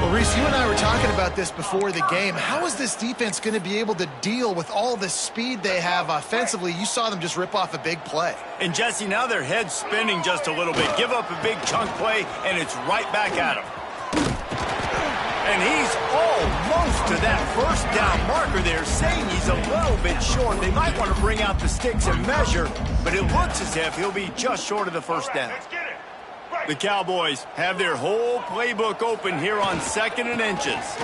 Well, Reese, you and I were talking about this before the game. How is this defense going to be able to deal with all the speed they have offensively? You saw them just rip off a big play. And, Jesse, now their head's spinning just a little bit. Give up a big chunk play, and it's right back at him. And he's almost to that first down marker there, saying he's a little bit short. They might want to bring out the sticks and measure, but it looks as if he'll be just short of the first down. The Cowboys have their whole playbook open here on 2nd and inches.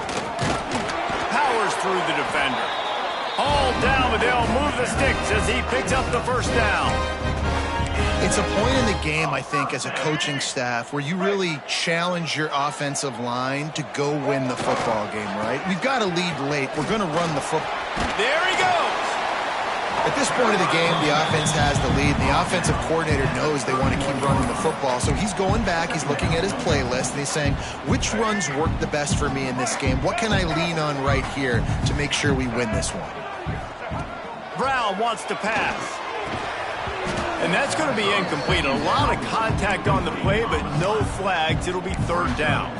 Powers through the defender. Hauled down, but they'll move the sticks as he picks up the first down. It's a point in the game, I think, as a coaching staff where you really challenge your offensive line to go win the football game, right? We've got to lead late. We're going to run the football. There he goes. At this point of the game, the offense has the lead. And the offensive coordinator knows they want to keep running the football. So he's going back, he's looking at his playlist, and he's saying, which runs work the best for me in this game? What can I lean on right here to make sure we win this one? Brown wants to pass. And that's going to be incomplete. A lot of contact on the play, but no flags. It'll be third down.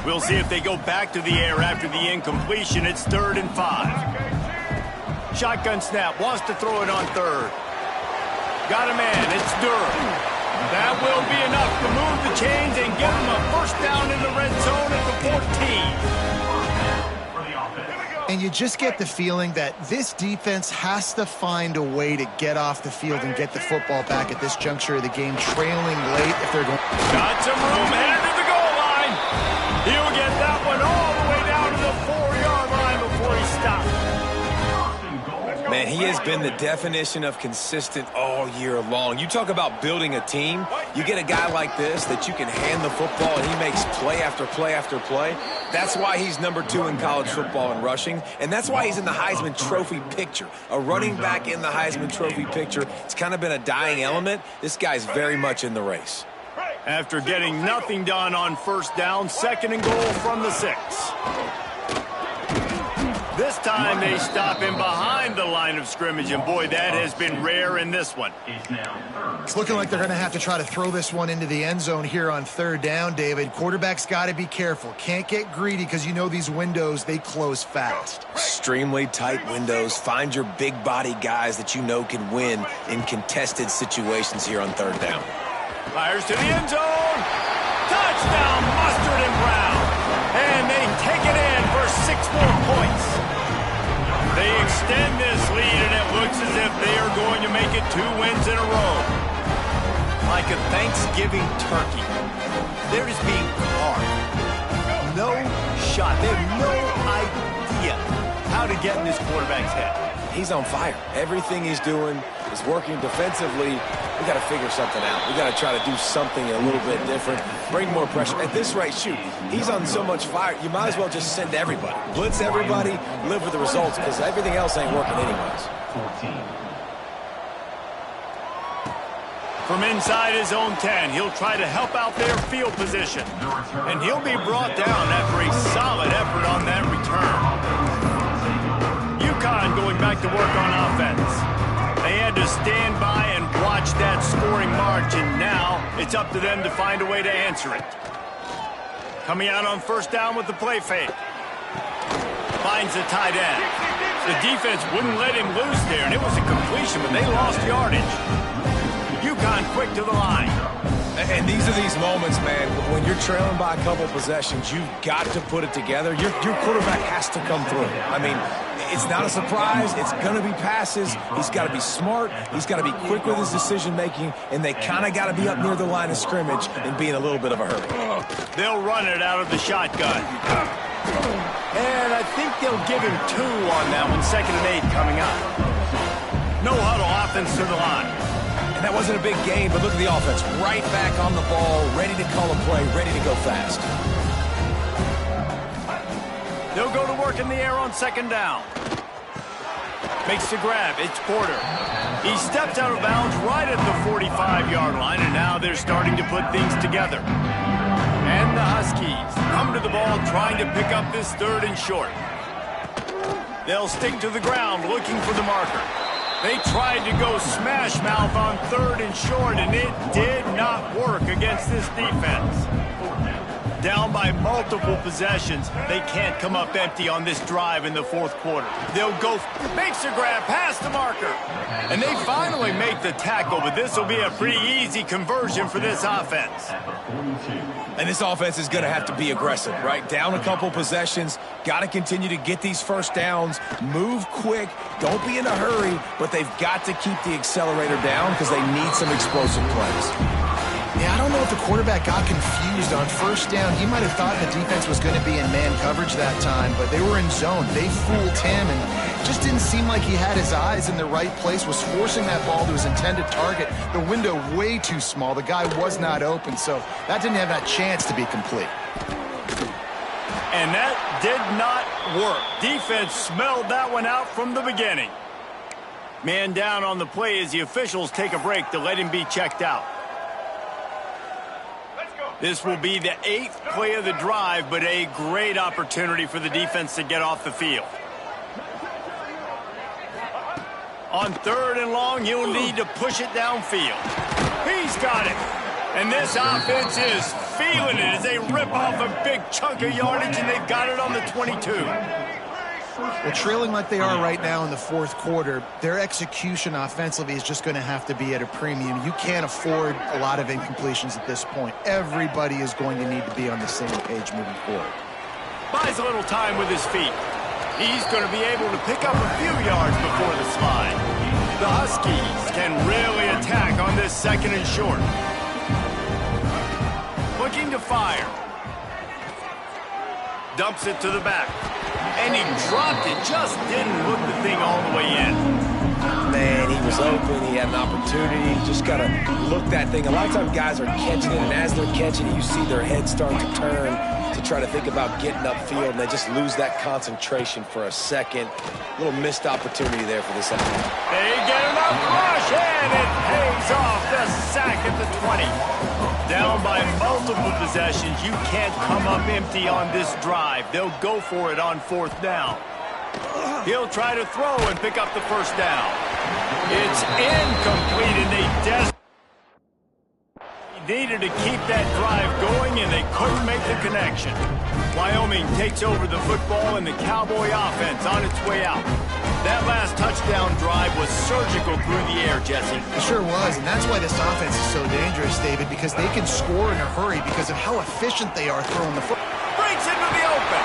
We'll see if they go back to the air after the incompletion. It's 3rd and 5. Shotgun snap. Wants to throw it on 3rd. Got a man. It's Durham. That will be enough to move the chains and give them a first down in the red zone at the 14. And you just get the feeling that this defense has to find a way to get off the field and get the football back at this juncture of the game, trailing late if they're going. Got some room headed to the goal line. He'll get that one all the way down to the 4-yard line before he stops. Man, he has been the definition of consistent all year long. You talk about building a team. You get a guy like this that you can hand the football and he makes play after play after play. That's why he's number 2 in college football in rushing, and that's why he's in the Heisman Trophy picture. A running back in the Heisman Trophy picture. It's kind of been a dying element. This guy's very much in the race. After getting nothing done on first down, 2nd and goal from the 6. This time they stop him behind the line of scrimmage, and boy, that has been rare in this one. It's looking like they're going to have to try to throw this one into the end zone here on third down, David. Quarterback's got to be careful. Can't get greedy because you know these windows, they close fast. Extremely tight windows. Find your big body guys that you know can win in contested situations here on third down. Fires to the end zone. Touchdown, Mustard and Brown. And they take it in for 6 more points. They extend this lead, and it looks as if they are going to make it 2 wins in a row. Like a Thanksgiving turkey, they're just being carved. No shot. They have no idea how to get in this quarterback's head. He's on fire. Everything he's doing is working defensively. We got to figure something out. We got to try to do something a little bit different. Bring more pressure. At this rate, shoot, he's on so much fire, you might as well just send everybody. Blitz everybody, live with the results, because everything else ain't working anyways. From inside his own 10, he'll try to help out their field position. And he'll be brought down after a solid effort on that return. UConn going back to work on offense. They had to stand by and watch that scoring march, and now it's up to them to find a way to answer it. Coming out on first down with the play fake. Finds the tight end. The defense wouldn't let him loose there, and it was a completion, but they lost yardage. UConn quick to the line. And these are these moments, man, when you're trailing by a couple possessions, you've got to put it together. Your quarterback has to come through. I mean, it's not a surprise. It's going to be passes. He's got to be smart. He's got to be quick with his decision-making, and they kind of got to be up near the line of scrimmage and be in a little bit of a hurry. They'll run it out of the shotgun. And I think they'll give him 2 on that one, 2nd and 8 coming up. No huddle offense to the line. And that wasn't a big gain, but look at the offense. Right back on the ball, ready to call a play, ready to go fast. They'll go to work in the air on 2nd down. Makes the grab. It's Porter. He steps out of bounds right at the 45-yard line, and now they're starting to put things together. And the Huskies come to the ball trying to pick up this 3rd and short. They'll stick to the ground looking for the marker. They tried to go smash mouth on 3rd and short, and it did not work against this defense. Down by multiple possessions, they can't come up empty on this drive in the 4th quarter. They'll go, makes a grab past the marker. And they finally make the tackle, but this will be a pretty easy conversion for this offense. And this offense is going to have to be aggressive, right? Down a couple possessions, got to continue to get these first downs, move quick, don't be in a hurry, but they've got to keep the accelerator down because they need some explosive plays. Yeah, I don't know if the quarterback got confused on first down. He might have thought the defense was going to be in man coverage that time, but they were in zone. They fooled him, and it just didn't seem like he had his eyes in the right place, was forcing that ball to his intended target. The window way too small. The guy was not open, so that didn't have that chance to be complete. And that did not work. Defense smelled that one out from the beginning. Man down on the play as the officials take a break to let him be checked out. This will be the 8th play of the drive, but a great opportunity for the defense to get off the field. On 3rd and long, he'll need to push it downfield. He's got it. And this offense is feeling it as they rip off a big chunk of yardage, and they've got it on the 22. Well, trailing like they are right now in the 4th quarter, their execution offensively is just going to have to be at a premium. You can't afford a lot of incompletions at this point. Everybody is going to need to be on the same page moving forward. Buys a little time with his feet. He's going to be able to pick up a few yards before the slide. The Huskies can really attack on this 2nd and short. Looking to fire. Dumps it to the back. And he dropped it, just didn't hook the thing all the way in. Man, he was open, he had an opportunity, just got to look that thing. A lot of times guys are catching it, and as they're catching it, you see their head start to turn to try to think about getting upfield, and they just lose that concentration for a second. A little missed opportunity there for this offense. They get enough rush, and it pays off the sack at the 20. Down by multiple possessions, you can't come up empty on this drive. They'll go for it on 4th down. He'll try to throw and pick up the first down. It's incomplete, and they needed to keep that drive going, and they couldn't make the connection. Wyoming takes over the football, and the Cowboy offense on its way out. That last touchdown drive was surgical through the air, Jesse. It sure was, and that's why this offense is so dangerous, David, because they can score in a hurry because of how efficient they are throwing the football. Breaks into the open.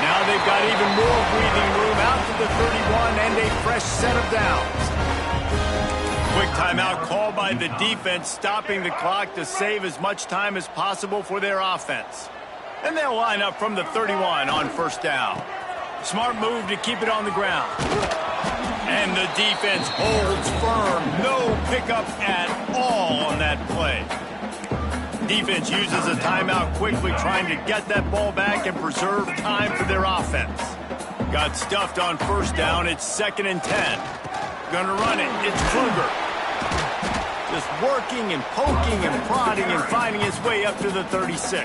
Now they've got even more breathing room out to the 31 and a fresh set of downs. Quick timeout called by the defense, stopping the clock to save as much time as possible for their offense. And they'll line up from the 31 on first down. Smart move to keep it on the ground. And the defense holds firm. No pickup at all on that play. Defense uses a timeout quickly, trying to get that ball back and preserve time for their offense. Got stuffed on first down. It's 2nd and 10. Gonna run it. It's Kruger. Just working and poking and prodding and finding his way up to the 36.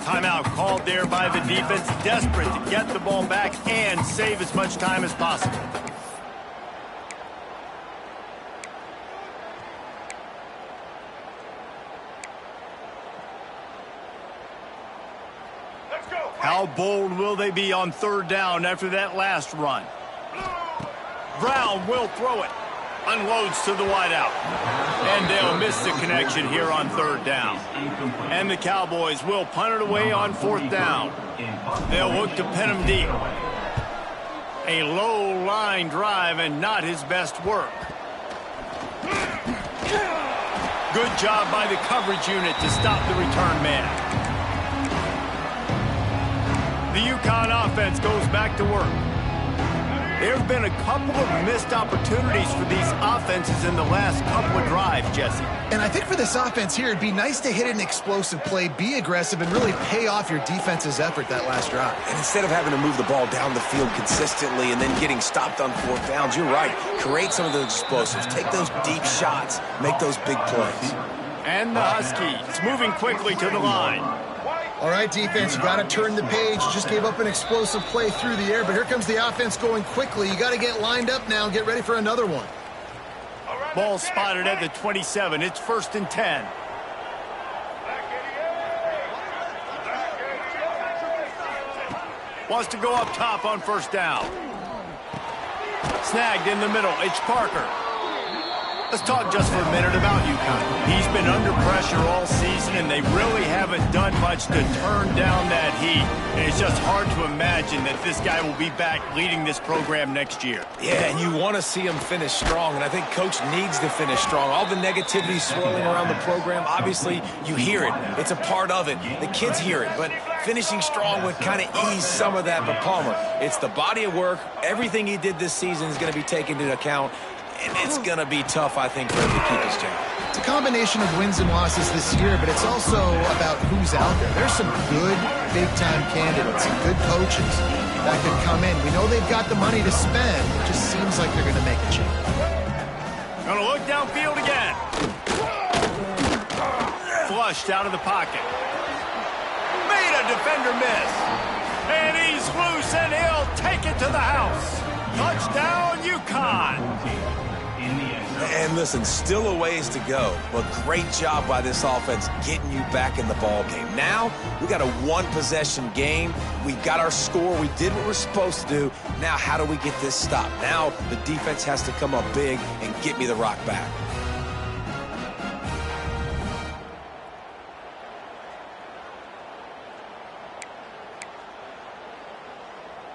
Timeout called there by the defense, desperate to get the ball back and save as much time as possible. How bold will they be on third down after that last run? Brown will throw it. Unloads to the wideout. And they'll miss the connection here on third down. And the Cowboys will punt it away on fourth down. They'll look to pin him deep. A low line drive and not his best work. Good job by the coverage unit to stop the return man. The UConn offense goes back to work. There have been a couple of missed opportunities for these offenses in the last couple of drives, Jesse. And I think for this offense here, it'd be nice to hit an explosive play, be aggressive, and really pay off your defense's effort that last drive. And instead of having to move the ball down the field consistently and then getting stopped on fourth downs, you're right. Create some of those explosives. Take those deep shots. Make those big plays. And the Huskies moving quickly to the line. All right, defense, you got to turn the page. You just gave up an explosive play through the air, but here comes the offense going quickly. You got to get lined up now and get ready for another one. Ball spotted at the 27. It's 1st and 10. Wants to go up top on first down. Snagged in the middle. It's Parker. Let's talk just for a minute about UConn. He's been under pressure all season, and they really haven't done much to turn down that heat. And it's just hard to imagine that this guy will be back leading this program next year. Yeah, and you want to see him finish strong, and I think Coach needs to finish strong. All the negativity swirling around the program, obviously, you hear it. It's a part of it. The kids hear it, but finishing strong would kind of ease some of that. But Palmer, it's the body of work. Everything he did this season is going to be taken into account. And it's going to be tough, I think, for him to keep his job. It's a combination of wins and losses this year, but it's also about who's out there. There's some good big-time candidates and good coaches that could come in. We know they've got the money to spend. It just seems like they're going to make a change. Going to look downfield again. Flushed out of the pocket. Made a defender miss. And he's loose, and he'll take it to the house. Touchdown, UConn. And listen, still a ways to go, but great job by this offense getting you back in the ball game. Now, we got a one-possession game. We got our score. We did what we're supposed to do. Now, how do we get this stopped? Now, the defense has to come up big and get me the rock back.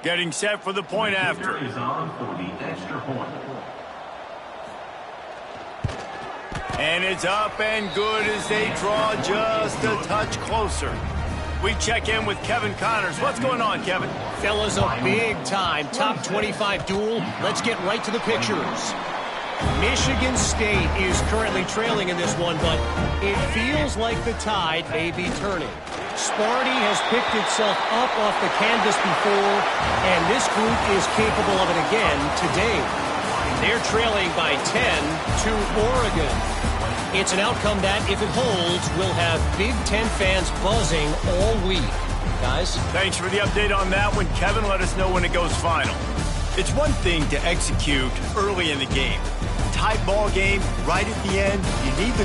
Getting set for the point after. Is on for the extra point. And it's up and good as they draw just a touch closer. We check in with Kevin Connors. What's going on, Kevin? Fellas, a big-time top 25 duel. Let's get right to the pictures. Michigan State is currently trailing in this one, but it feels like the tide may be turning. Sparty has picked itself up off the canvas before, and this group is capable of it again today. They're trailing by 10 to Oregon. It's an outcome that, if it holds, will have Big Ten fans buzzing all week. guys. Thanks for the update on that one, Kevin. Let us know when it goes final. It's one thing to execute early in the game. Tight ball game, right at the end, you need the